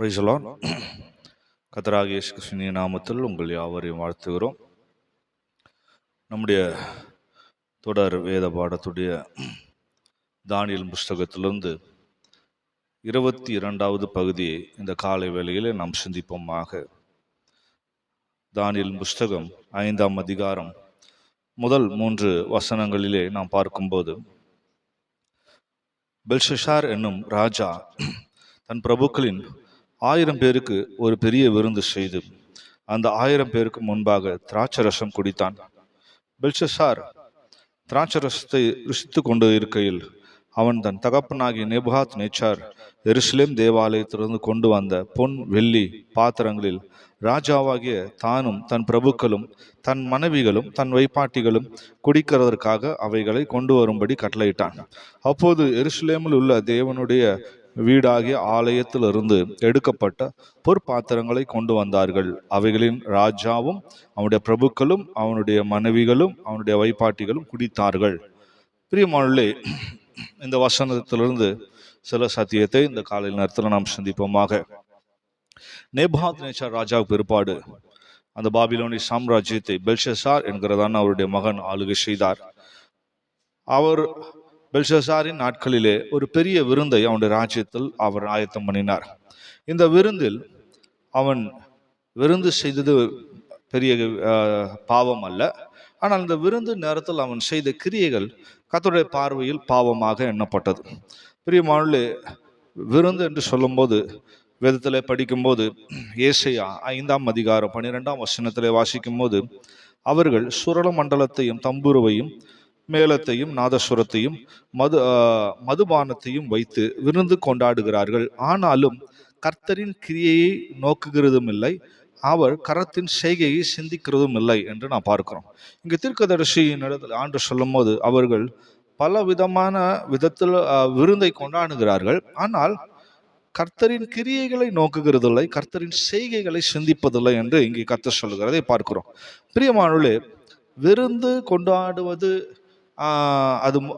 Praise the Lord. கர்த்தராகிய இயேசு கிறிஸ்துவின் நாமத்தில் உங்கள் யாவரையும் வாழ்த்துகிறோம். நம்முடைய தொடர் வேத பாடத்துடைய தானியேல் புஸ்தகத்திலிருந்து 22வது பகுதியை இந்த காலை வேளையில் நாம் சிந்திப்போமாக. தானியேல் புஸ்தகம் 5ஆம் அதிகாரம் முதல் 3 வசனங்களிலே நாம் பார்க்கும்போது, பெல்ஷாசார் என்னும் ராஜா தன் பிரபுக்களின் 1000 பேருக்கு ஒரு பெரிய விருந்து செய்து அந்த 1000 பேருக்கு முன்பாக திராட்சரசம் குடித்தான். பெல்ஷாசார் திராட்சரசத்தை ருசித்து கொண்டு இருக்கையில் அவன் தன் தகப்பனாகிய நேபுகாத் நேச்சார் எருசலேம் தேவாலயத்திலிருந்து கொண்டு வந்த பொன் வெள்ளி பாத்திரங்களில் ராஜாவாகிய தானும் தன் பிரபுக்களும் தன் மனைவிகளும் தன் வைப்பாட்டிகளும் குடிக்கிறதற்காக அவைகளை கொண்டு வரும்படி கட்டளையிட்டான். அப்போது எருசலேமில் உள்ள தேவனுடைய வீடாகிய ஆலயத்திலிருந்து எடுக்கப்பட்ட பொற்பாத்திரங்களை கொண்டு வந்தார்கள். அவைகளின் ராஜாவும் அவனுடைய பிரபுக்களும் அவனுடைய மனைவிகளும் அவனுடைய வைப்பாட்டிகளும் குடித்தார்கள். பிரியமானவர்களே, இந்த வசனத்திலிருந்து சில சத்தியத்தை இந்த காலை நேரத்தில் நாம் சிந்திப்போமாக. நேபுகாத் நேச்சார் ராஜாவுக்கு பிற்பாடு அந்த பாபிலோனிய சாம்ராஜ்யத்தை பெல்ஷாசார் என்கிறதான அவருடைய மகன் ஆளுகை செய்தார். அவர் பெல்ஷாசாரின் நாட்களிலே ஒரு பெரிய விருந்தை அவனுடைய ராஜ்யத்தில் அவர் ஆயத்தம் பண்ணினார். இந்த விருந்தில் அவன் விருந்து செய்தது பெரிய பாவம் அல்ல. ஆனால் இந்த விருந்து நேரத்தில் அவன் செய்த கிரியைகள் கர்த்தருடைய பார்வையில் பாவமாக எண்ணப்பட்டது. பிரியமானவர்களே, விருந்து என்று சொல்லும்போது வேதத்தில் படிக்கும்போது ஏசாயா 5ஆம் அதிகாரம் 12ஆம் வசனத்திலே வாசிக்கும் போது, அவர்கள் சுரள மண்டலத்தையும் தம்புருவையும் மேளத்தையும் நாதசுரத்தையும் மதுபானத்தையும் வைத்து விருந்து கொண்டாடுகிறார்கள். ஆனாலும் கர்த்தரின் கிரியையை நோக்குகிறதும் இல்லை, அவர் கரத்தின் செய்கையை சிந்திக்கிறதும் இல்லை என்று நான் பார்க்கிறோம். இங்கு தீர்க்கதரிசியின் இடத்துல ஆண்டு சொல்லும் போது, அவர்கள் பல விதமான விதத்தில் விருந்தை கொண்டாடுகிறார்கள், ஆனால் கர்த்தரின் கிரியைகளை நோக்குகிறதில்லை, கர்த்தரின் செய்கைகளை சிந்திப்பதில்லை என்று இங்கே கர்த்தர் சொல்லுகிறதை பார்க்கிறோம். பிரியமானவர்களே, விருந்து கொண்டாடுவது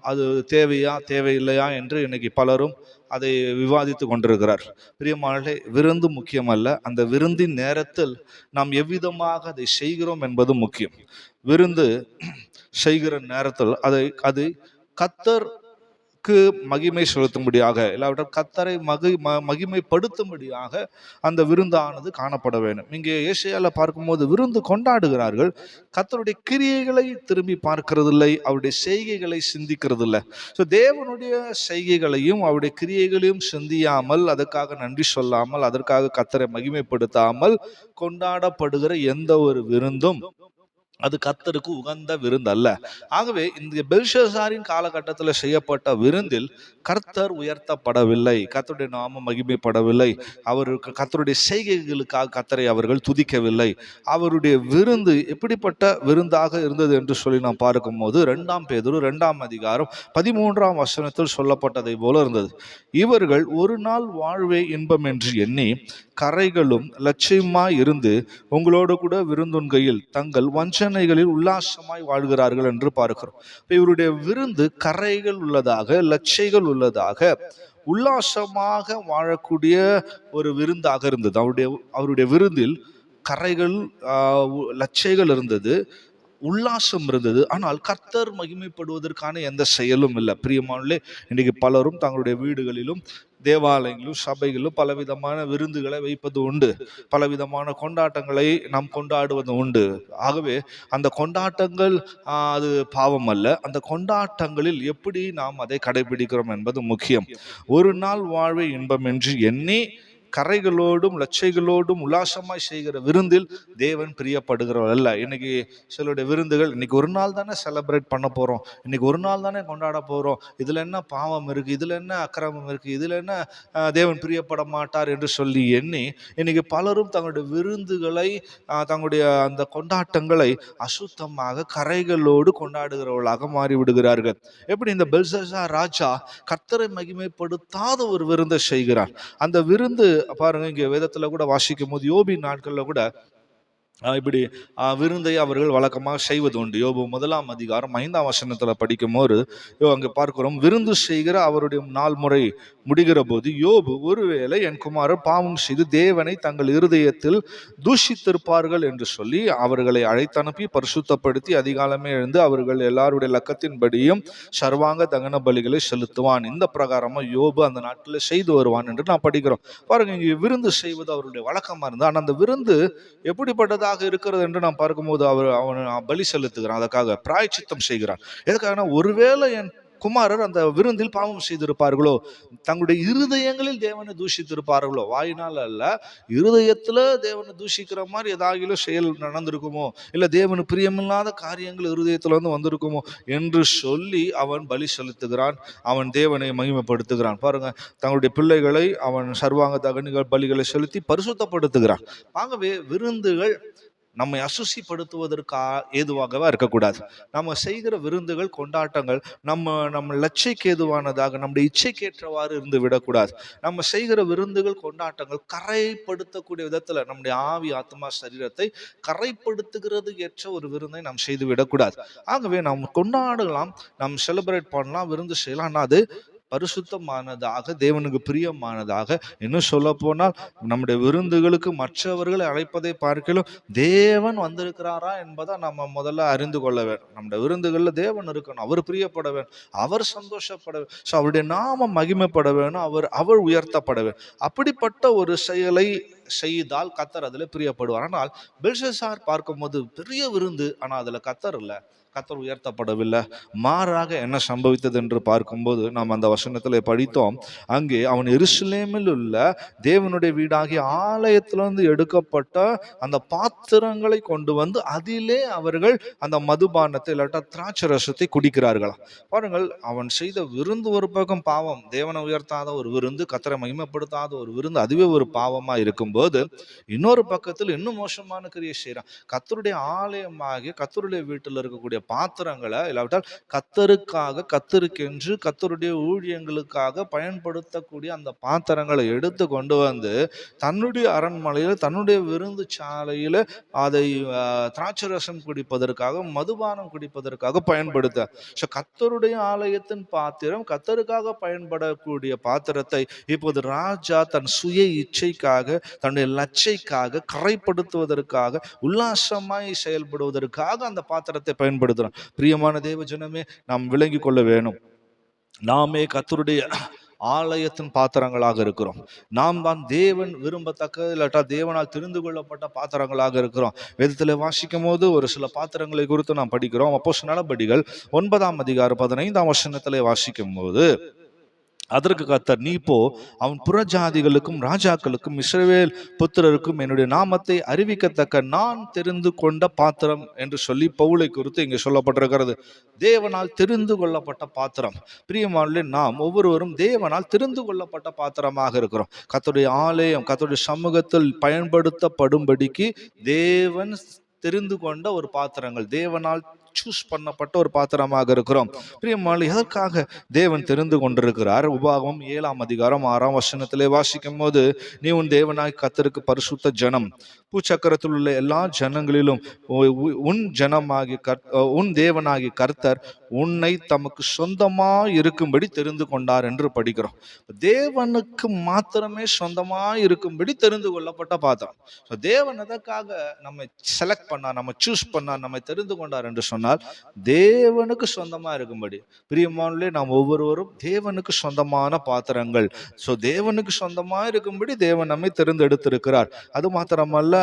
அது தேவையா தேவையில்லையா என்று இன்னைக்கு பலரும் அதை விவாதித்து கொண்டிருக்கிறார். பிரியமானவர்களே, விருந்து முக்கியமல்ல, அந்த விருந்தின் நேரத்தில் நாம் எவ்விதமாக அதை செய்கிறோம் என்பது முக்கியம். விருந்து செய்கிற நேரத்தில் அது கர்த்தருக்கு மகிமை செலுத்தும்படியாக, இல்லாவிட்டால் கர்த்தரை மகிமைப்படுத்தும்படியாக அந்த விருந்தானது காணப்பட வேண்டும். இங்கே ஏசாயால பார்க்கும்போது விருந்து கொண்டாடுகிறார்கள், கர்த்தருடைய கிரியைகளை திரும்பி பார்க்கிறதில்லை, அவருடைய செய்கைகளை சிந்திக்கிறதில்லை. ஸோ தேவனுடைய செய்கைகளையும் அவருடைய கிரியைகளையும் சிந்தியாமல், அதற்காக நன்றி சொல்லாமல், அதற்காக கர்த்தரை மகிமைப்படுத்தாமல் கொண்டாடப்படுகிற எந்த ஒரு விருந்தும் அது கர்த்தருக்கு உகந்த விருந்து அல்ல. ஆகவே இந்த பெல்ஷாசாரின் காலகட்டத்தில் செய்யப்பட்ட விருந்தில் கர்த்தர் உயர்த்தப்படவில்லை, கர்த்தருடைய நாமம் மகிமைப்படவில்லை, அவருக்கு கர்த்தருடைய செய்கைகளுக்காக கர்த்தரை அவர்கள் துதிக்கவில்லை. அவருடைய விருந்து எப்படிப்பட்ட விருந்தாக இருந்தது என்று சொல்லி நாம் பார்க்கும்போது 2 பேதுரு 2ஆம் அதிகாரம் 13ஆம் வசனத்தில் சொல்லப்பட்டதை போல இருந்தது. இவர்கள் ஒரு நாள் வாழ்வே இன்பம் என்று எண்ணி கரைகளும் லட்சியமாய் இருந்து உங்களோடு கூட விருந்துண்கையில் தங்கள் வஞ்சனைகளில் உல்லாசமாய் வாழ்கிறார்கள் என்று பார்க்கிறோம். இவருடைய விருந்து கரைகள் உள்ளதாக, லட்சைகள் உள்ளதாக, உல்லாசமாக வாழக்கூடிய ஒரு விருந்தாக இருந்தது. அவருடைய விருந்தில் கரைகள் லட்சைகள் இருந்தது, உல்லாசம் இருந்தது, ஆனால் கர்த்தர் மகிமைப்படுவதற்கான எந்த செயலும் இல்லை. பிரியமானவர்களே, இன்றைக்கு பலரும் தங்களுடைய வீடுகளிலும் தேவாலயங்களிலும் சபைகளிலும் பலவிதமான விருந்துகளை வைப்பது உண்டு, பலவிதமான கொண்டாட்டங்களை நாம் கொண்டாடுவது உண்டு. ஆகவே அந்த கொண்டாட்டங்கள் அது பாவம் அல்ல, அந்த கொண்டாட்டங்களில் எப்படி நாம் அதை கடைபிடிக்கிறோம் என்பது முக்கியம். ஒரு நாள் வாழ்வை இன்பம் என்று எண்ணி கரைகளோடும் லட்சைகளோடும் உல்லாசமாய் செய்கிற விருந்தில் தேவன் பிரியப்படுகிறவர் அல்ல. இன்னைக்கு சிலருடைய விருந்துகள், இன்னைக்கு ஒரு நாள் தானே செலிப்ரேட் பண்ண போறோம், இன்னைக்கு ஒரு நாள் தானே கொண்டாட போறோம், இதுல என்ன பாவம் இருக்கு, இதுல என்ன அக்கிரமம் இருக்கு, இதுல என்ன தேவன் பிரியப்பட மாட்டார் என்று சொல்லி எண்ணி இன்னைக்கு பலரும் தங்களுடைய விருந்துகளை தங்களுடைய அந்த கொண்டாட்டங்களை அசுத்தமாக கரைகளோடு கொண்டாடுகிறவர்களாக மாறிவிடுகிறார்கள். எப்படி இந்த பெல்ஷாசார் ராஜா கர்த்தரை மகிமைப்படுத்தாத ஒரு விருந்தை செய்கிறார். அந்த விருந்து பாருங்க, இங்க வேதத்துல கூட வாசிக்கும் போது யோபின் நாட்கள்ல கூட இப்படி விருந்தை அவர்கள் வழக்கமாக செய்வது உண்டு. யோபு 1 அதிகாரம் 5 படிக்கும்போது அங்கே பார்க்கிறோம், விருந்து செய்கிற அவருடைய நாள் முறை முடிகிற போது யோபு, ஒருவேளை என் குமாரர் பாவம் செய்து தேவனை தங்கள் இருதயத்தில் தூஷித்திருப்பார்கள் என்று சொல்லி அவர்களை அழைத்தனுப்பி பரிசுத்தப்படுத்தி அதிகாலமே எழுந்து அவர்கள் எல்லாருடைய லக்கத்தின்படியும் சர்வாங்க தகன பலிகளை செலுத்துவான். இந்த பிரகாரமா யோபு அந்த நாட்டில் செய்து வருவான் என்று நான் படிக்கிறோம். பாருங்க, இங்கே விருந்து செய்வது அவருடைய வழக்கமா இருந்தா, ஆனால் அந்த விருந்து எப்படிப்பட்டதாக இருக்கிறது என்று நாம் பார்க்கும்போது அவன் பலி செலுத்துகிறான், அதற்காக பிராயச்சித்தம் செய்கிறான். எதுக்காக? ஒருவேளை என் குமாரர் அந்த விருந்தில் பாவம் செய்திருப்பார்களோ, தங்களுடைய இருதயங்களில் தேவனை தூஷித்திருப்பார்களோ, வாயினால் அல்ல, இருதயத்துல தேவனை தூஷிக்கிற மாதிரி ஏதாவது செயல் நடந்திருக்குமோ, இல்ல தேவனு பிரியமில்லாத காரியங்கள் இருதயத்துல வந்திருக்குமோ என்று சொல்லி அவன் பலி செலுத்துகிறான், அவன் தேவனை மகிமைப்படுத்துகிறான். பாருங்க, தங்களுடைய பிள்ளைகளை அவன் சர்வாங்க தகன பலிகளை செலுத்தி பரிசுத்தப்படுத்துகிறான். ஆகவே விருந்துகள் நம்மை அசுசிப்படுத்துவதற்கு ஏதுவாகவா இருக்கக்கூடாது. நம்ம செய்கிற விருந்துகள், கொண்டாட்டங்கள் நம்ம லட்சைக்கு ஏதுவானதாக, நம்முடைய இச்சைக்கேற்றவாறு இருந்து விடக்கூடாது. நம்ம செய்கிற விருந்துகள், கொண்டாட்டங்கள் கரைப்படுத்தக்கூடிய விதத்துல நம்முடைய ஆவி, ஆத்மா, சரீரத்தை கரைப்படுத்துகிறது ஏற்ற ஒரு விருந்தை நாம் செய்து விடக்கூடாது. ஆகவே நாம் கொண்டாடலாம், நாம் செலிப்ரேட் பண்ணலாம், விருந்து செய்யலாம், ஆனால் அது பரிசுத்தமானதாக, தேவனுக்கு பிரியமானதாக. இன்னும் சொல்ல போனால், நம்முடைய விருந்துகளுக்கு மற்றவர்களை அழைப்பதை பார்க்கலும் தேவன் வந்திருக்கிறாரா என்பதை நம்ம முதல்ல அறிந்து கொள்ள வேண்டும். நம்முடைய விருந்துகள்ல தேவன் இருக்கணும், அவர் பிரியப்பட வேண்டும், அவர் சந்தோஷப்பட வேண்டும், அவருடைய நாமம் மகிமைப்பட வேணும், அவர் உயர்த்தப்பட வேண்டும். அப்படிப்பட்ட ஒரு செயலை செய்தால் கர்த்தர் அதுல பிரியப்படுவார். ஆனால் பெல்ஷாசார் பார்க்கும்போது பெரிய விருந்து, ஆனா அதுல கர்த்தர் இல்லை, கர்த்தர் உயர்த்தப்படவில்லை. மாறாக என்ன சம்பவித்தது என்று பார்க்கும்போது நாம் அந்த வசனத்தில் படித்தோம், அங்கே அவன் எருசலேமில் உள்ள தேவனுடைய வீடாகிய ஆலயத்திலிருந்து எடுக்கப்பட்ட அந்த பாத்திரங்களை கொண்டு வந்து அதிலே அவர்கள் அந்த மதுபானத்தை இல்லாட்டா திராட்சை ரசத்தை குடிக்கிறார்களா. பாருங்கள், அவன் செய்த விருந்து ஒரு பக்கம் பாவம், தேவனை உயர்த்தாத ஒரு விருந்து, கர்த்தரை மகிமைப்படுத்தாத ஒரு விருந்து, அதுவே ஒரு பாவமா இருக்கும்போது, இன்னொரு பக்கத்தில் இன்னும் மோசமான கிரியை செய்யறான். கர்த்தருடைய ஆலயமாகிய கர்த்தருடைய வீட்டில் இருக்கக்கூடிய பாத்திரங்களை, இல்லாவிட்டால் கர்த்தருக்காக, கர்த்தருக்கென்று, கர்த்தருடைய ஊழியங்களுக்காக பயன்படுத்தக்கூடிய அந்த பாத்திரங்களை எடுத்து கொண்டு வந்து தன்னுடைய அரண்மனையில, தன்னுடைய விருந்து சாலையில அதை திராட்சை ரசம் குடிப்பதற்காக, மதுபானம் குடிப்பதற்காக பயன்படுத்த. கர்த்தருடைய ஆலயத்தின் பாத்திரம், கர்த்தருக்காக பயன்படக்கூடிய பாத்திரத்தை இப்போது ராஜா தன் சுய இச்சைக்காக, தன்னுடைய லட்சைக்காக, கரைப்படுத்துவதற்காக, உல்லாசமாய் செயல்படுவதற்காக அந்த பாத்திரத்தை பயன்படுத்த. பிரியமான தேவ ஜனமே, நாம் விளங்கி கொள்ள வேணும், நாமே கர்த்தருடைய ஆலயத்தின் பாத்திரங்களாக இருக்கிறோம். நாம் தான் தேவன் விரும்பத்தக்க, இல்லாட்டா தேவனால் தெரிந்து கொள்ளப்பட்ட பாத்திரங்களாக இருக்கிறோம். வேதத்தில் வாசிக்கும் போது ஒரு சில பாத்திரங்களை குறித்து நாம் படிக்கிறோம். அப்போஸ்தலர் நடபடிகள் 9 வாசிக்கும் போது, அதற்கு கர்த்தர், நீ போ, அவன் புறஜாதிகளுக்கும் ராஜாக்களுக்கும் இஸ்ரவேல் புத்திரருக்கும் என்னுடைய நாமத்தை அறிவிக்கத்தக்க நான் தெரிந்து கொண்ட பாத்திரம் என்று சொல்லி பவுலை குறித்து இங்கே சொல்லப்பட்டிருக்கிறது. தேவனால் தெரிந்து கொள்ளப்பட்ட பாத்திரம். பிரியமானவர்களே, நாம் ஒவ்வொருவரும் தேவனால் தெரிந்து கொள்ளப்பட்ட பாத்திரமாக இருக்கிறோம். கர்த்தருடைய ஆலயம், கர்த்தருடைய சமூகத்தில் பயன்படுத்தப்படும்படிக்கு தேவன் தெரிந்து கொண்ட ஒரு பாத்திரங்கள், தேவனால் சூஸ் பண்ணப்பட்ட ஒரு பாத்திரமாக இருக்கிறோம். பிரியமானவர்களே, எதற்காக தேவன் தெரிந்து கொண்டிருக்கிறார்? உபாகமம் 7 வாசிக்கும் போது, நீ உன் தேவனாய் கர்த்தருக்கு பரிசுத்த ஜனம், பூச்சக்கரத்தில் உள்ள எல்லா ஜனங்களிலும் உன் தேவனாகி கர்த்தர் உன்னை தமக்கு சொந்தமாய் இருக்கும்படி தெரிந்து கொண்டார் என்று படிக்கிறோம். தேவனுக்கு மாத்திரமே சொந்தமாய் இருக்கும்படி தெரிந்து கொள்ளப்பட்ட பாத்திரம். தேவன் எதற்காக நம்மை செலக்ட் பண்ணார், நம்ம சூஸ் பண்ணார், நம்மை தெரிந்து கொண்டார் என்று சொன்னால், தேவனுக்கு சொந்தமா இருக்கும்படி. பிரியமானவர்களே, நாம் ஒவ்வொருவரும் தேவனுக்கு சொந்தமான பாத்திரங்கள். தேவனுக்கு சொந்தமா இருக்கும்படி தேவன் நம்மை தெரிந்தெடுத்திருக்கிறார். அது மாத்திரமல்ல,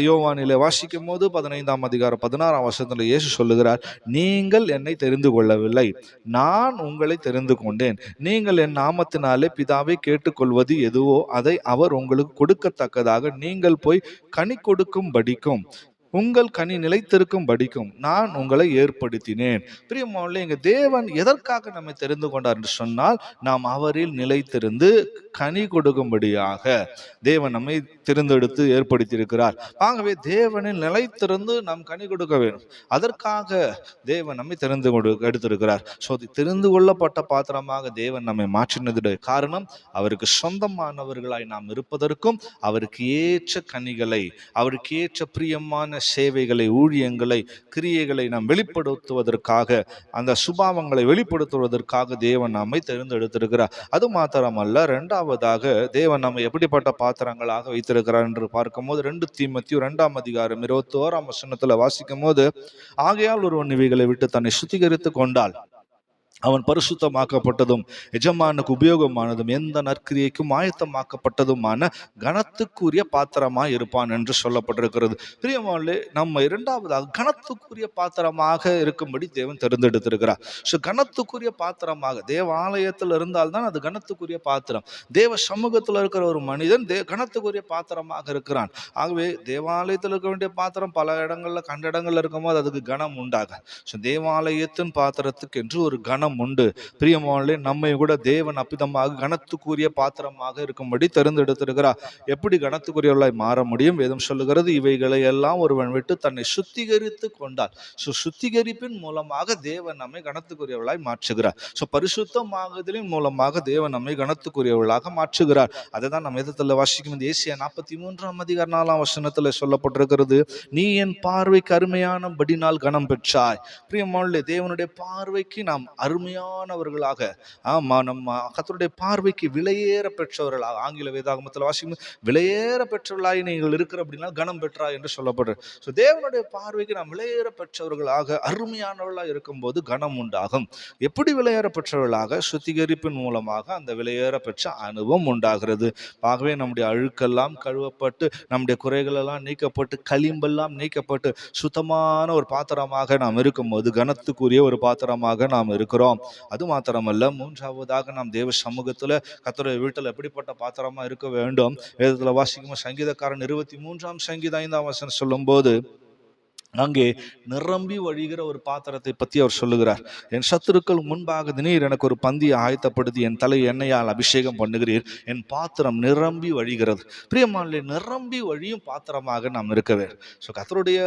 யோவானிலே வாசிக்கும் போது 15 இயேசு சொல்லுகிறார், நீங்கள் என்னை தெரிந்து கொள்ளவில்லை, நான் உங்களை தெரிந்து கொண்டேன். நீங்கள் என் நாமத்தினாலே பிதாவை கேட்டுக்கொள்வது எதுவோ அதை அவர் உங்களுக்கு கொடுக்கத்தக்கதாக நீங்கள் போய் கனி கொடுக்கும் படிக்கும், உங்கள் கனி நிலைத்திருக்கும் படிக்கும் நான் உங்களை ஏற்படுத்தினேன். பிரியமானவர்களே, எங்க தேவன் எதற்காக நம்மை தெரிந்து கொண்டார் என்று சொன்னால், நாம் அவரில் நிலைத்திருந்து கனி கொடுக்கும்படியாக தேவன் நம்மை தெரிந்தெடுத்து ஏற்படுத்தி இருக்கிறார். ஆகவே தேவனில் நிலைத்திருந்து நாம் கனி கொடுக்க வேண்டும். அதற்காக தேவன் நம்மை எடுத்திருக்கிறார். தெரிந்து கொள்ளப்பட்ட பாத்திரமாக தேவன் நம்மை மாற்றினதுடைய காரணம், அவருக்கு சொந்தமானவர்களாய் நாம் இருப்பதற்கும், அவருக்கு ஏற்ற கனிகளை, அவருக்கு ஏற்ற பிரியமான சேவைகளை, ஊழியங்களை, கிரியைகளை நாம் வெளிப்படுத்துவதற்காக, அந்த சுபாவங்களை வெளிப்படுத்துவதற்காக தேவன் நம்மை தேர்ந்தெடுத்திருக்கிறார். அது மாத்திரமல்ல, இரண்டாவதாக தேவன் நம்மை எப்படிப்பட்ட பாத்திரங்களாக வைத்திருக்கிறார் என்று பார்க்கும்போது 2 தீமோத்தேயு 2ஆம் அதிகாரம் 21ஆம் வசனத்துல வாசிக்கும் போது, ஆகையால் ஒருவன் இவைகளை விட்டு தன்னை சுத்திகரித்து கொண்டால் அவன் பரிசுத்தமாக்கப்பட்டதும் எஜமானுக்கு உபயோகமானதும் எந்த நற்கிரியைக்கும் ஆயத்தமாக்கப்பட்டதுமான கனத்துக்குரிய பாத்திரமாய் இருப்பான் என்று சொல்லப்பட்டிருக்கிறது. பிரியமானவர்களே, நம்ம இரண்டாவதாக கனத்துக்குரிய பாத்திரமாக இருக்கும்படி தேவன் தேர்ந்தெடுத்திருக்கிறார். கனத்துக்குரிய பாத்திரமாக தேவாலயத்தில் இருந்தால்தான் அது கனத்துக்குரிய பாத்திரம். தேவ சமூகத்தில் இருக்கிற ஒரு மனிதன் கனத்துக்குரிய பாத்திரமாக இருக்கிறான். ஆகவே தேவாலயத்தில் இருக்க வேண்டிய பாத்திரம் பல இடங்கள்ல கண்ட இடங்கள்ல இருக்கும்போது அதுக்கு கனம் உண்டாக. தேவாலயத்தின் பாத்திரத்துக்கு என்று ஒரு கனம் உண்டு. பிரியமானவர்களே, நம்மை கூட தேவன் அப்பிதமாக கனத்துக்குரிய பாத்திரமாக இருக்கும்படி தேர்ந்தெடுத்திருக்கிறார். எப்படி கனத்துக்குரியவர்களாய் மாற முடியும்? வேதம் சொல்லுகிறது, இவைகளை எல்லாம் ஒருவன் விட்டு தன்னை சுத்திகரித்து கொண்டால். சுத்திகரிப்பின் மூலமாக தேவன் நம்மை கனத்துக்குரியவர்களாய் மாற்றுகிறார். பரிசுத்தமாகுதலின் மூலமாக தேவன் நம்மை கனத்துக்குரியவர்களாக மாற்றுகிறார். அதை தான் நம்ம வேதத்தில் வாசிக்கும். ஏசாயா 43ஆம் அதிகாரம் 4ஆம் வசனத்துல சொல்லப்பட்டிருக்கிறது, நீ என் பார்வைக்கு அருமையானபடினால் கனம் பெற்றாய். பிரியமானவர்களே, தேவனுடைய பார்வைக்கு நாம் அருமையானவர்களாக, நம்ம கர்த்தருடைய பார்வைக்கு விலையேற பெற்றவர்களாக, ஆங்கில வேதாகமத்தில் வாசிக்கும், விலையேற பெற்றவர்களாய் நீங்கள் இருக்கிற அப்படின்னா கனம் பெற்றாய் என்று சொல்லப்படுறது. தேவனுடைய பார்வைக்கு நாம் விலையேற பெற்றவர்களாக, அருமையானவர்களாக இருக்கும்போது கனம் உண்டாகும். எப்படி விலையேற பெற்றவர்களாக? சுத்திகரிப்பின் மூலமாக அந்த விலையேற பெற்ற அனுபவம் உண்டாகிறது. ஆகவே நம்முடைய அழுக்கெல்லாம் கழுவப்பட்டு, நம்முடைய குறைகள் எல்லாம் நீக்கப்பட்டு, களிம்பெல்லாம் நீக்கப்பட்டு சுத்தமான ஒரு பாத்திரமாக நாம் இருக்கும்போது கனத்துக்குரிய ஒரு பாத்திரமாக நாம் இருக்கிறோம். அது மாத்திரமல்ல, மூன்றாவதாக நாம் தேவ சமூகத்துல கர்த்தருடைய வீட்டில் எப்படிப்பட்ட பாத்திரமா இருக்க வேண்டும்? வேதத்துல வாசிக்கும் சங்கீதக்காரன் 23ஆம் சங்கீதம் 5ஆம் வசனம் சொல்லும் போது, அங்கே நிரம்பி வழிகிற ஒரு பாத்திரத்தை பற்றி அவர் சொல்லுகிறார். என் சத்துருக்கள் முன்பாக நீர் எனக்கு ஒரு பந்தியை ஆயத்தப்படுத்தி என் தலை எண்ணெயால் அபிஷேகம் பண்ணுகிறீர், என் பாத்திரம் நிரம்பி வழிகிறது. பிரியமானவர்களே, நிரம்பி வழியும் பாத்திரமாக நாம் இருக்கவே. கர்த்தருடைய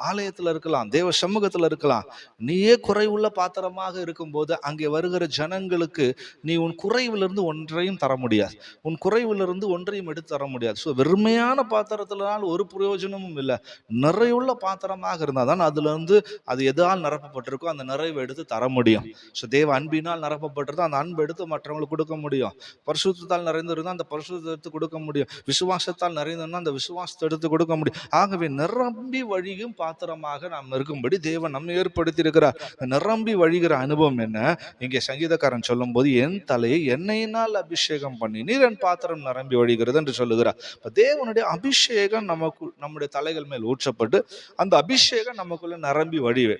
ஆலயத்தில் இருக்கலாம், தேவ சமூகத்தில் இருக்கலாம். நீயே குறைவுள்ள பாத்திரமாக இருக்கும்போது அங்கே வருகிற ஜனங்களுக்கு நீ உன் குறைவிலிருந்து ஒன்றையும் தர முடியாது, உன் குறைவிலிருந்து ஒன்றையும் எடுத்து தர முடியாது. வெறுமையான பாத்திரத்தினால் ஒரு பிரயோஜனமும் இல்லை. நிறைவுள்ள பாத்திரமாக இருந்தால் தான் அதுல இருந்து அது எதால் நிரப்பப்பட்டிருக்கோ அந்த நிறைவை எடுத்து தர முடியும். தேவ அன்பினால் நிரப்பப்பட்டிருந்தா அந்த அன்பு எடுத்து மற்றவங்களுக்கு கொடுக்க முடியும். பரிசுத்தத்தால் நிறைந்திருந்தா அந்த பரிசுத்தத்தை எடுத்து கொடுக்க முடியும். விசுவாசத்தால் நிறைந்திருந்தா அந்த விசுவாசத்தை எடுத்து கொடுக்க முடியும். ஆகவே நிரம்பி வழியும் பாத்திரமாக நாம் இருக்கும்படி தேவன் நம்மை ஏற்படுத்தி இருக்கிறார். நிரம்பி வழிகிற அனுபவம் என்ன? இங்கே சங்கீதக்காரன் சொல்லும் போது, என் தலையை எண்ணெயினால் அபிஷேகம் பண்ணி நீர் என் பாத்திரம் நிரம்பி வழிகிறது என்று சொல்லுகிறார். தேவனுடைய அபிஷேகம் நம்முடைய தலைகள் மேல் ஊற்றப்பட்டு அந்த அபிஷேகம் நமக்குள்ள நிரம்பி வழிவே,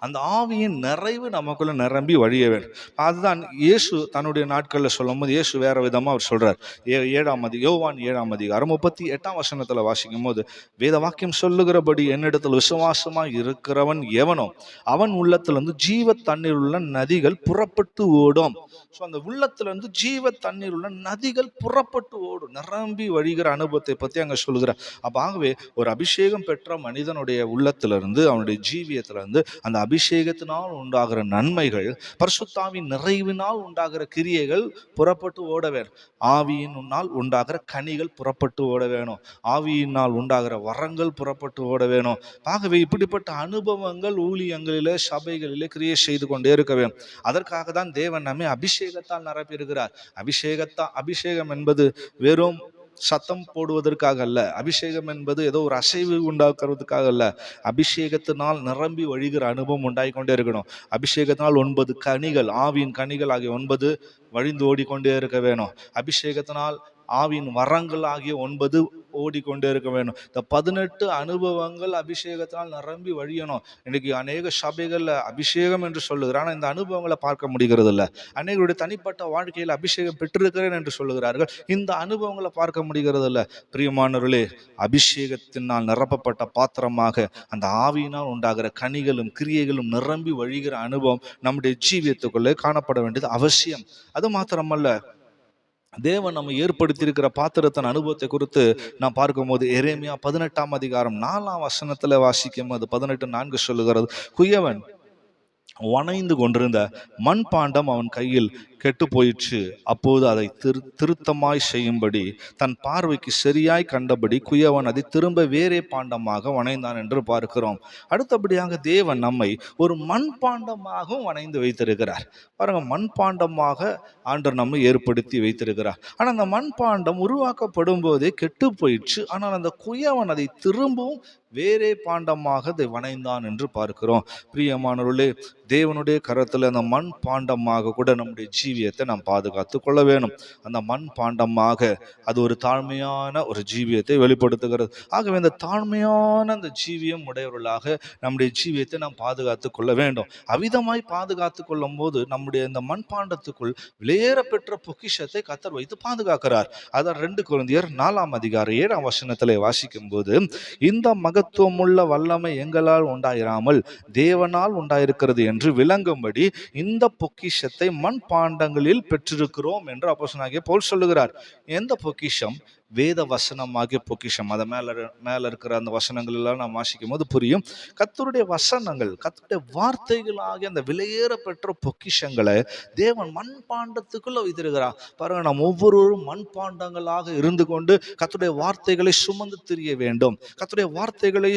அந்த ஆவியின் நிறைவு நமக்குள்ள நிரம்பி வழிய வேண்டும். அதுதான் இயேசு தன்னுடைய நாட்களில் சொல்லும் போது இயேசு வேற விதமா அவர் சொல்றார். யோவான் 7ஆம் அதிகாரம் 38ஆம் வசனத்துல வாசிக்கும் போது, வேத வாக்கியம் சொல்லுகிறபடி என்னிடத்தில் விசுவாசமாய் இருக்கிறவன் எவனோ அவன் உள்ளத்திலிருந்து ஜீவ தண்ணீர் உள்ள நதிகள் புறப்பட்டு ஓடும். அந்த உள்ளத்திலிருந்து ஜீவ தண்ணீர் உள்ள நதிகள் புறப்பட்டு ஓடும், நிரம்பி வழிகிற அனுபவத்தை பத்தி அங்க சொல்லுகிறார். ஆகவே ஒரு அபிஷேகம் பெற்ற மனிதனுடைய உள்ளத்திலிருந்து, அவனுடைய ஜீவியத்துல அந்த அபிஷேகத்தினால் உண்டாகிற நன்மைகள், பரிசுத்தாவின் நிறைவினால் உண்டாகிற கிரியைகள் புறப்பட்டு ஓட வேணும். ஆவியினால் உண்டாகிற கனிகள் புறப்பட்டு ஓட வேணும். ஆவியினால் உண்டாகிற வரங்கள் புறப்பட்டு ஓட வேணும். ஆகவே இப்படிப்பட்ட அனுபவங்கள் ஊழியங்களிலே, சபைகளிலே கிரியை செய்து கொண்டே இருக்க வேண்டும். அதற்காக தான் தேவன் நம்மை அபிஷேகத்தால் நிரப்பி இருக்கிறார். அபிஷேகம் என்பது வெறும் சத்தம் போடுவதற்காக அல்ல. அபிஷேகம் என்பது ஏதோ ஒரு அசைவு உண்டாக்குறதுக்காக அல்ல. அபிஷேகத்தினால் நிரம்பி வழிகிற அனுபவம் உண்டாகிக்கொண்டே இருக்கணும். அபிஷேகத்தினால் 9 கனிகள், ஆவியின் கனிகள் ஆகிய 9 வழிந்து ஓடிக்கொண்டே இருக்க வேணும். அபிஷேகத்தினால் ஆவியின் வரங்கள் ஆகிய 9 ஓடிக்கொண்டே இருக்க வேணும். இந்த 18 அனுபவங்கள் அபிஷேகத்தினால் நிரம்பி வழியணும். இன்னைக்கு அநேக சபைகள்ல அபிஷேகம் என்று சொல்லுகிறார், ஆனால் இந்த அனுபவங்களை பார்க்க முடிகிறது இல்லை. அநேகருடைய தனிப்பட்ட வாழ்க்கையில் அபிஷேகம் பெற்றிருக்கிறேன் என்று சொல்லுகிறார்கள், இந்த அனுபவங்களை பார்க்க முடிகிறது இல்லை. பிரியமானவர்களே, அபிஷேகத்தினால் நிரப்பப்பட்ட பாத்திரமாக அந்த ஆவியினால் உண்டாகிற கனிகளும் கிரியைகளும் நிரம்பி வழிகிற அனுபவம் நம்முடைய ஜீவியத்துக்குள்ளே காணப்பட வேண்டியது அவசியம். அது மாத்திரமல்ல, தேவன் நம்ம ஏற்படுத்தியிருக்கிற பாத்திரத்தின் அனுபவத்தை குறித்து நான் பார்க்கும்போது எரேமியா 18ஆம் அதிகாரம் 4ஆம் வசனத்துல வாசிக்கும் போது 18:4 சொல்லுகிறது, குயவன் வணைந்து கொண்டிருந்த மண்பாண்டம் அவன் கையில் கெட்டு போயிற்று. அப்போது அதை திருத்தமாய் செய்யும்படி தன் பார்வைக்கு சரியாய் கண்டபடி குயவன் அதை திரும்ப வேறே பாண்டமாக வணைந்தான் என்று பார்க்கிறோம். அடுத்தபடியாக தேவன் நம்மை ஒரு மண்பாண்டமாகவும் வணைந்து வைத்திருக்கிறார். பாருங்க, மண்பாண்டமாக ஆண்டவர் நம்மை ஏற்படுத்தி வைத்திருக்கிறார். ஆனால் அந்த மண்பாண்டம் உருவாக்கப்படும் போதே கெட்டு போயிடுச்சு. ஆனால் அந்த குயவன் அதை திரும்பவும் வேறே பாண்டமாக அதை வணைந்தான் என்று பார்க்கிறோம். பிரியமானவர்களே, தேவனுடைய கரத்தில் அந்த மண் பாண்டமாக கூட நம்முடைய ஜீவியத்தை நாம் பாதுகாத்து கொள்ள வேணும். அந்த மண் பாண்டமாக அது ஒரு தாழ்மையான ஒரு ஜீவியத்தை வெளிப்படுத்துகிறது. ஆகவே இந்த தாழ்மையான அந்த ஜீவியம் உடையவர்களாக நம்முடைய ஜீவியத்தை நாம் பாதுகாத்து கொள்ள வேண்டும். அவ்விதமாய் பாதுகாத்து கொள்ளும் போது நம்முடைய இந்த மண் பாண்டத்துக்குள் விலையேற பெற்ற பொக்கிஷத்தை கர்த்தர் வைத்து பாதுகாக்கிறார். அதான் 2 கொரிந்தியர் 4:7 வாசிக்கும் போது, இந்த மகத்துவமுள்ள வல்லமை எங்களால் உண்டாயிராமல் தேவனால் உண்டாயிருக்கிறது என்று விளங்கும்படி இந்த பொக்கிஷத்தை மண் பாண்டங்களில் பெற்றிருக்கிறோம் என்று அப்போஸ்தலனாகிய பவுல் சொல்லுகிறார். எந்த பொக்கிஷம்? வேத வசனமாகிய பொக்கிஷம். அதை மேல இருக்கிற அந்த வசனங்கள் எல்லாம் நாம் வாசிக்கும் போது புரியும். கர்த்தருடைய வசனங்கள், கர்த்தருடைய வார்த்தைகளாகிய அந்த விலையேற பெற்ற பொக்கிஷங்களை தேவன் மண்பாண்டத்துக்குள்ள வைத்திருக்கிறார். பாருங்க, நாம் ஒவ்வொருவரும் மண்பாண்டங்களாக இருந்து கொண்டு கர்த்தருடைய வார்த்தைகளை சுமந்து திரிய வேண்டும். கர்த்தருடைய வார்த்தைகளை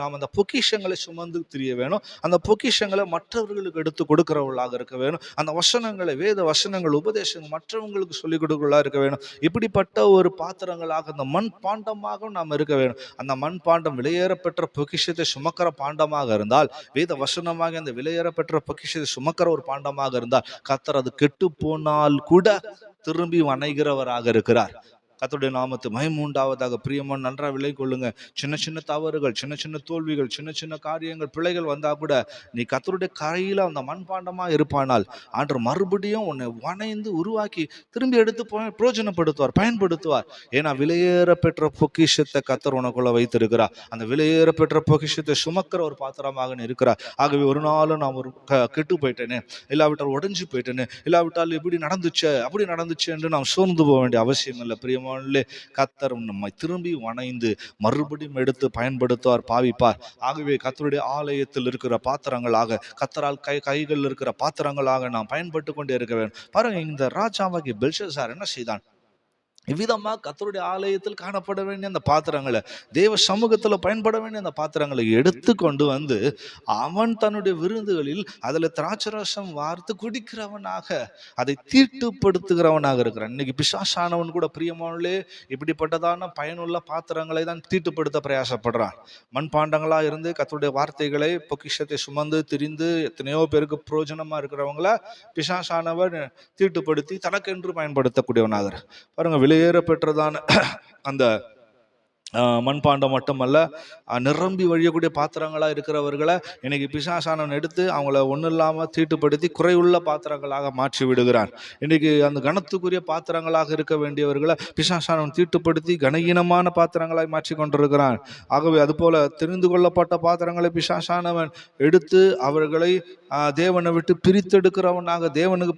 நாம் அந்த பொக்கிஷங்களை சுமந்து திரிய வேணும். அந்த பொக்கிஷங்களை மற்றவர்களுக்கு எடுத்து கொடுக்கிறவர்களாக இருக்க வேணும். அந்த வசனங்களை, வேத வசனங்கள், உபதேசங்கள் மற்றவங்களுக்கு சொல்லிக் கொடுக்கிறவர்களாக இருக்க வேணும். இப்படிப்பட்ட ஒரு பாத்திரங்களாக அந்த மண் பாண்டமாக நாம் இருக்க வேண்டும். அந்த மண் பாண்டம் விலையேற பெற்ற பொக்கிஷத்தை சுமக்கிற பாண்டமாக இருந்தால், வேத வசனமாக அந்த விலையேற பெற்ற பொக்கிஷத்தை சுமக்கிற ஒரு பாண்டமாக இருந்தால், கர்த்தர் அது கெட்டு போனால் கூட திரும்பி வணைகிறவராக இருக்கிறார். கர்த்தருடைய நாமத்து மகிமை உண்டாவதாக. பிரியமான, நன்றாக விலை கொள்ளுங்க. சின்ன சின்ன தவறுகள், சின்ன சின்ன தோல்விகள், சின்ன சின்ன காரியங்கள், பிழைகள் வந்தா கூட நீ கர்த்தருடைய கரையில அந்த மண்பாண்டமா இருப்பானால் ஆண்டவர் மறுபடியும் உன்னை வணைந்து உருவாக்கி திரும்பி எடுத்து பிரயோஜனப்படுத்துவார், பயன்படுத்துவார். ஏன்னா விலையேற பெற்ற பொக்கிஷத்தை கர்த்தர் உனக்குள்ள வைத்திருக்கிறார். அந்த விலையேற பெற்ற பொக்கிஷத்தை சுமக்கிற ஒரு பாத்திரமாக நீ இருக்கிறார். ஆகவே ஒரு நாளும் நான் ஒரு கெட்டு போயிட்டேனே, இல்லாவிட்டால் உடைஞ்சு போயிட்டேனே, இல்லாவிட்டால் இப்படி நடந்துச்சு அப்படி நடந்துச்சு என்று நாம் சோர்ந்து போக வேண்டிய அவசியம் இல்லை. பிரியமா, கர்த்தர் நம்மை திரும்பி வணைந்து மறுபடியும் எடுத்து பயன்படுத்துவார், பாவிப்பார். ஆகவே கர்த்தருடைய ஆலயத்தில் இருக்கிற பாத்திரங்களாக, கர்த்தரால் கைகள் இருக்கிற பாத்திரங்களாக நாம் பயன்பட்டு கொண்டே இருக்க வேண்டும். பாருங்க, இந்த ராஜாவாகிய பெல்ஷாசார் என்ன செய்தான்? இவ்விதமாக கர்த்தருடைய ஆலயத்தில் காணப்பட வேண்டிய அந்த பாத்திரங்களை, தேவ சமூகத்தில் பயன்பட வேண்டிய அந்த பாத்திரங்களை எடுத்து கொண்டு வந்து அவன் தன்னுடைய விருந்துகளில் அதில் திராட்சரசம் வார்த்து குடிக்கிறவனாக, அதை தீட்டுப்படுத்துகிறவனாக இருக்கிறான். இன்னைக்கு பிசாசானவன் கூட பிரியமானே இப்படிப்பட்டதான பயனுள்ள பாத்திரங்களை தான் தீட்டுப்படுத்த பிரயாசப்படுறான். மண்பாண்டங்களா இருந்து கர்த்தருடைய வார்த்தைகளை, பொக்கிஷத்தை சுமந்து திரிந்து எத்தனையோ பேருக்கு பிரயோஜனமா இருக்கிறவங்கள பிசாசானவன் தீட்டுப்படுத்தி தனக்கென்று பயன்படுத்தக்கூடியவனாக. பாருங்க, விலையேற பெற்றதான அந்த மண்பாண்டம் மட்டுமல்ல, நிரம்பி வழியக்கூடிய பாத்திரங்களாக இருக்கிறவர்களை இன்னைக்கு பிசாசானவன் எடுத்து அவங்கள ஒன்றும் இல்லாமல் தீட்டுப்படுத்தி குறையுள்ள பாத்திரங்களாக மாற்றி விடுகிறான். இன்னைக்கு அந்த கனத்துக்குரிய பாத்திரங்களாக இருக்க வேண்டியவர்களை பிசாசானவன் தீட்டுப்படுத்தி கனகீனமான பாத்திரங்களாய் மாற்றி கொண்டிருக்கிறான். ஆகவே அதுபோல தெரிந்து கொள்ளப்பட்ட பாத்திரங்களை பிசாசானவன் எடுத்து அவர்களை தேவனை விட்டு பிரித்தெடுக்கிறவனாக, தேவனுக்கு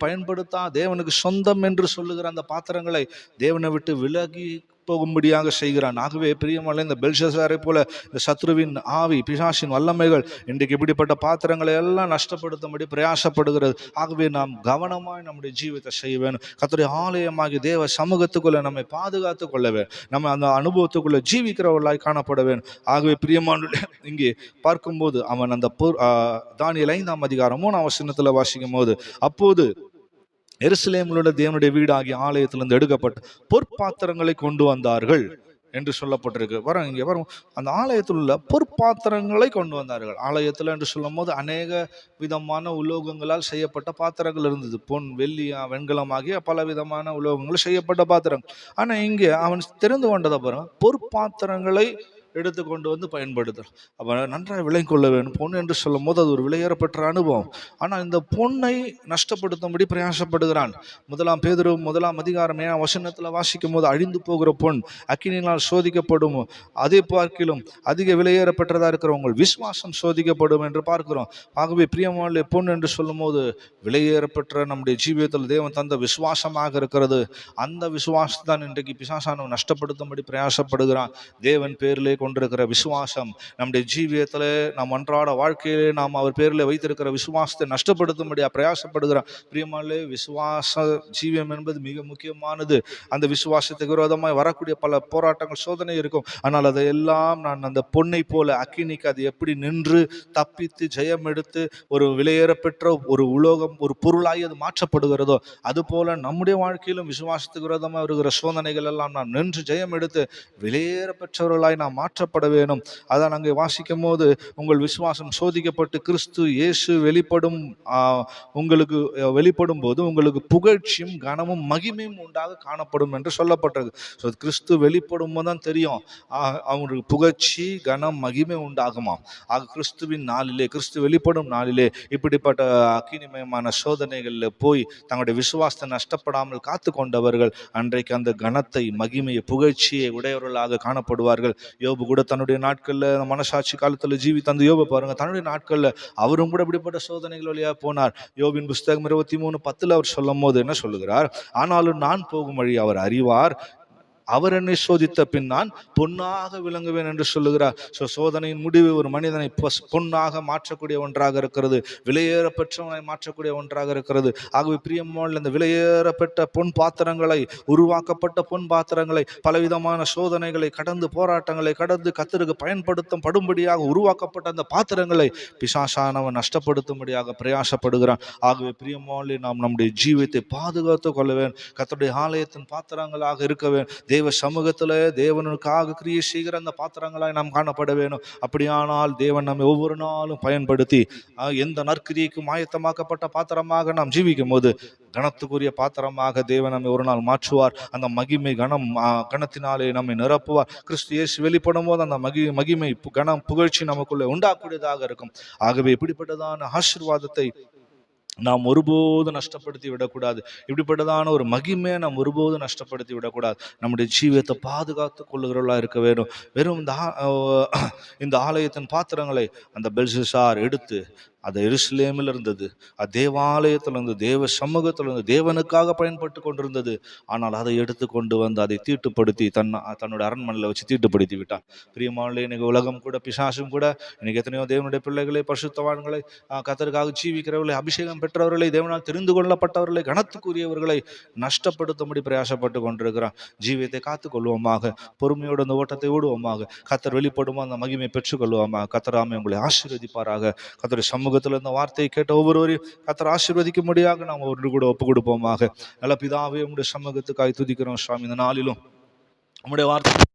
தேவனுக்கு சொந்தம் என்று சொல்லுகிற அந்த பாத்திரங்களை தேவனை விட்டு விலகி போகும்படியாக செய்கிறான். ஆகவே பிரியமான, இந்த பெல்ஷாசாரை போல இந்த சத்ருவின் ஆவி, பிசாசின் வல்லமைகள் இன்றைக்கு இப்படிப்பட்ட பாத்திரங்களை எல்லாம் நஷ்டப்படுத்தும்படி பிரயாசப்படுகிறது. ஆகவே நாம் கவனமாய் நம்முடைய ஜீவிதத்தை செய்ய வேணும். கர்த்தருடைய ஆலயமாகி தேவ சமூகத்துக்குள்ள நம்மை பாதுகாத்து கொள்ள வேண்டும். நம்ம அந்த அனுபவத்துக்குள்ள ஜீவிக்கிறவர்களாய் காணப்பட வேண்டும். ஆகவே பிரியமான, இங்கே பார்க்கும்போது அவன் அந்த தானியேல் 5:3 வாசிக்கும் போது, அப்போது எருசலேமில் உள்ள தேவனுடைய வீடாகிய ஆலயத்திலிருந்து எடுக்கப்பட்ட பொற்பாத்திரங்களை கொண்டு வந்தார்கள் என்று சொல்லப்பட்டிருக்கு. வரும் இங்கே வரும், அந்த ஆலயத்தில் உள்ள பொற்பாத்திரங்களை கொண்டு வந்தார்கள். ஆலயத்தில் என்று சொல்லும் போது அநேக விதமான உலோகங்களால் செய்யப்பட்ட பாத்திரங்கள் இருந்தது. பொன், வெள்ளி, வெண்கலம் ஆகிய பல விதமான உலோகங்கள் செய்யப்பட்ட பாத்திரங்கள். ஆனால் இங்கே அவன் தெரிந்து கொண்டதை பாருங்க, பொற்பாத்திரங்களை எடுத்து கொண்டு வந்து பயன்படுத்துகிறான். அப்போ நன்றாக விலை கொள்ள வேண்டும். பொன் என்று சொல்லும் போது அது ஒரு விலையேறப்பெற்ற அனுபவம். ஆனால் இந்த பொன்னை நஷ்டப்படுத்தும்படி பிரயாசப்படுகிறான். 1 பேதுரு 1:7 வாசிக்கும் போது, அழிந்து போகிற பொன் அக்கினியினால் சோதிக்கப்படும், அதே பார்க்கிலும் அதிக விலையேறப்பெற்றதா இருக்கிற உங்கள் விசுவாசம் சோதிக்கப்படும் என்று பார்க்கிறோம். ஆகவே பிரியமான, பொன் என்று சொல்லும் போது விலையேறப்பெற்ற நம்முடைய ஜீவியத்தில் தேவன் தந்த விசுவாசமாக இருக்கிறது. அந்த விசுவாசத்தான் இன்றைக்கு பிசாசானவன் நஷ்டப்படுத்தும்படி பிரயாசப்படுகிறான். தேவன் பேரிலே கொண்டிருக்கிற விசுவாசம் நம்முடைய ஜீவியத்தில் நாம் அன்றாட வாழ்க்கையிலே நாம் அவர் பேரில் வைத்திருக்கிற விசுவாசத்தை நஷ்டப்படுத்தும்படியா பிரயாசப்படுகிறோம். பிரியமானே, விசுவாச ஜீவியம் என்பது மிக முக்கியமானது. அந்த விசுவாசத்துக்கு விரோதமாக வரக்கூடிய பல போராட்டங்கள், சோதனை இருக்கும். ஆனால் அதையெல்லாம் நான் அந்த பொன்னை போல அக்கினிக்கு அது எப்படி நின்று தப்பித்து ஜெயம் எடுத்து ஒரு விலையேற பெற்ற ஒரு உலோகம், ஒரு பொருளாய் அது மாற்றப்படுகிறதோ, அதுபோல நம்முடைய வாழ்க்கையிலும் விசுவாசத்துக்கு விரோதமாக வருகிற சோதனைகள் எல்லாம் நாம் நின்று ஜெயம் எடுத்து விலையேற பெற்றவர்களாய் நாம் மாற்றப்பட வேணும். அதான் அங்கே வாசிக்கும் போது, உங்கள் விசுவாசம் சோதிக்கப்பட்டு கிறிஸ்து இயேசு உங்களுக்கு வெளிப்படும் போது உங்களுக்கு புகழ்ச்சியும் கனமும் மகிமையும் உண்டாக காணப்படும் என்று சொல்லப்பட்டது. ஸோ கிறிஸ்து வெளிப்படும் போது தான் தெரியும் அவங்களுக்கு புகழ்ச்சி கனம் மகிமை உண்டாகுமா. ஆக கிறிஸ்துவின் நாளிலே, கிறிஸ்து வெளிப்படும் நாளிலே இப்படிப்பட்ட அக்கினிமயமான சோதனைகளில் போய் தங்களுடைய விசுவாசத்தை நஷ்டப்படாமல் காத்து கொண்டவர்கள் அன்றைக்கு அந்த கனத்தை, மகிமையை, புகழ்ச்சியை உடையவர்களாக காணப்படுவார்கள். யோபு கூட தன்னுடைய நாட்களில், மனசாட்சி காலத்தில் ஜீவித்த அந்த யோபு பாருங்க, தன்னுடைய நாட்களில் அவரும் கூட இப்படிப்பட்ட சோதனைகள் வழியாக போனார். யோபின் புஸ்தகம் 23:10 அவர் சொல்லும் போது என்ன சொல்லுகிறார்? ஆனாலும் நான் போகும் வழி அவர் அறிவார், அவர் என்னை சோதித்த பின் நான் பொன்னாக விளங்குவேன் என்று சொல்லுகிறார். சோதனையின் முடிவு ஒரு மனிதனை பொன்னாக மாற்றக்கூடிய ஒன்றாக இருக்கிறது, விலையேற பெற்றவனை மாற்றக்கூடிய ஒன்றாக இருக்கிறது. ஆகவே பிரியமான இந்த விலையேறப்பட்ட பொன் பாத்திரங்களை, உருவாக்கப்பட்ட பொன் பாத்திரங்களை, பலவிதமான சோதனைகளை கடந்து, போராட்டங்களை கடந்து கர்த்தருக்கு பயன்படுத்தும் படும்படியாக உருவாக்கப்பட்ட அந்த பாத்திரங்களை பிசாசானவன் நஷ்டப்படுத்தும்படியாக பிரயாசப்படுகிறான். ஆகவே பிரியமான நாம் நம்முடைய ஜீவியத்தை பாதுகாத்துக் கொள்ள வேண்டும். கர்த்தருடைய ஆலயத்தின் பாத்திரங்களாக இருக்க வேண்டும். தேவ சமூகத்தில் தேவனுக்காக கிரியை செய்கிற அந்த பாத்திரங்களாய் நாம் காணப்பட வேணும். அப்படியானால் தேவன் நம்மை ஒவ்வொரு நாளும் பயன்படுத்தி எந்த நற்கிரியைக்கும் ஆயத்தமாக்கப்பட்ட பாத்திரமாக நாம் ஜீவிக்கும் போது கனத்துக்குரிய பாத்திரமாக தேவன் நம்மை ஒரு நாள் மாற்றுவார். அந்த மகிமை கனத்தினாலே நம்மை நிரப்புவார். கிறிஸ்து இயேசு வெளிப்படும் போது அந்த மகிமை கனம் புகழ்ச்சி நமக்குள்ளே உண்டாக்கூடியதாக இருக்கும். ஆகவே இப்படிப்பட்டதான ஆசீர்வாதத்தை நாம் ஒருபோது நஷ்டப்படுத்தி விடக்கூடாது. இப்படிப்பட்டதான ஒரு மகிமையை நாம் ஒருபோது நஷ்டப்படுத்தி விடக்கூடாது. நம்முடைய ஜீவியத்தை பாதுகாத்து கொள்ளுகிறவர்களா இருக்க வேண்டும். வெறும் இந்த ஆலயத்தின் பாத்திரங்களை அந்த பெல்ஷாசார் எடுத்து, அது எருசலேமில் இருந்தது, அது தேவாலயத்தில் இருந்து, தேவ சமூகத்தில் இருந்து, தேவனுக்காக பயன்பட்டு கொண்டிருந்தது. ஆனால் அதை எடுத்து கொண்டு வந்து அதை தீட்டுப்படுத்தி தன்னோட அரண்மனையில் வச்சு தீட்டுப்படுத்தி விட்டான். பிரியமானே, இன்னைக்கு உலகம் கூட, பிசாசும் கூட, இன்னைக்கு எத்தனையோ தேவனுடைய பிள்ளைகளை, பரிசுத்தவான்களை, கர்த்தருக்காக ஜீவிக்கிறவர்களை, அபிஷேகம் பெற்றவர்களை, தேவனால் தெரிந்து கொள்ளப்பட்டவர்களை, கனத்துக்குரியவர்களை நஷ்டப்படுத்தும்படி பிரயாசப்பட்டு கொண்டிருக்கிறான். ஜீவியத்தை காத்து கொள்வோமாக, பொறுமையோடு அந்த ஓட்டத்தை ஓடுவோமாக, கர்த்தர் வெளிப்படுமோ அந்த மகிமை பெற்றுக்கொள்வோமாக. கர்த்தராமே உங்களை ஆசீர்வதிப்பாராக. கர்த்தருடைய சமூகத்தில் இந்த வார்த்தையை கேட்ட ஒவ்வொருவரையும் கர்த்தர் ஆசீர்வதிக்கும்படியாக நாம் ஒன்று கூட ஒப்பு கொடுப்போமாக. நல்ல பிதாவே, உங்களுடைய சமூகத்துக்காய் துதிக்கிறோம் சுவாமி. இந்த நாளிலும் உங்களுடைய வார்த்தை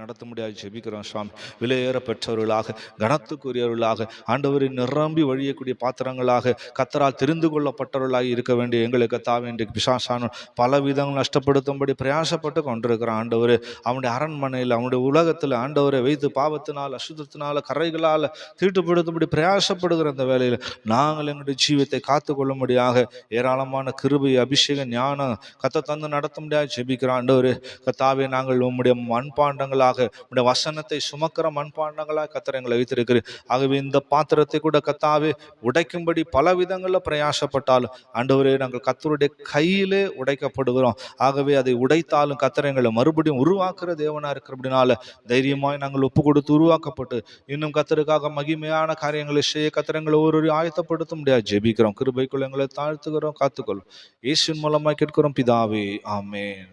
நடத்த முடியாது ஜெபிக்கிறோம் சுவாமி. விலையேற பெற்றவர்களாக, கனத்துக்குரியவர்களாக, ஆண்டவரின் நிரம்பி வழியக்கூடிய பாத்திரங்களாக, கர்த்தரால் தெரிந்து கொள்ளப்பட்டவர்களாக இருக்க வேண்டிய எங்களுக்கு தாவே இன்றைக்கு பிசாசான பல விதங்கள் நஷ்டப்படுத்தும்படி பிரயாசப்பட்டு கொண்டிருக்கிறான். ஆண்டவர் அவனுடைய அரண்மனையில், அவனுடைய உலகத்தில் ஆண்டவரை வைத்து பாவத்தினால், அசுத்தத்தினால, கரைகளால் தீட்டுப்படுத்தும்படி பிரயாசப்படுகிற அந்த வேலையில் நாங்கள் எங்களுடைய ஜீவியத்தை காத்து கொள்ளும்படியாக ஏராளமான கிருபை, அபிஷேகம், ஞானம் கத்த தந்து நடத்த முடியாது ஜெபிக்கிறான். ஆண்டவர் கத்தாவே, நாங்கள் உம்முடைய மண்பாண்டங்களாக, உடைய வசனத்தை சுமக்கிற மண்பாண்டங்களாக கர்த்தர் எங்களை வைத்திருக்கிறேன். ஆகவே இந்த பாத்திரத்தை கூட கத்தாவே உடைக்கும்படி பல விதங்களில் பிரயாசப்பட்டாலும் ஆண்டவரே, நாங்கள் கர்த்தருடைய கையிலே உடைக்கப்படுகிறோம். ஆகவே அதை உடைத்தாலும் கர்த்தர் எங்களை மறுபடியும் உருவாக்குற தேவனா இருக்கிறபடினால தைரியமாய் நாங்கள் ஒப்பு கொடுத்து உருவாக்கப்பட்டு இன்னும் கர்த்தருக்காக மகிமையான காரியங்களை செய்ய கர்த்தர் எங்களை ஒரு ஆயத்தப்படுத்த முடியாது ஜெபிக்கிறோம். கிருபைக்குள் எங்களை தாழ்த்துகிறோம், காத்துக்கொள்ளும். இயேசுவின் மூலமாய் கேட்கிறோம் பிதாவே, ஆமென்.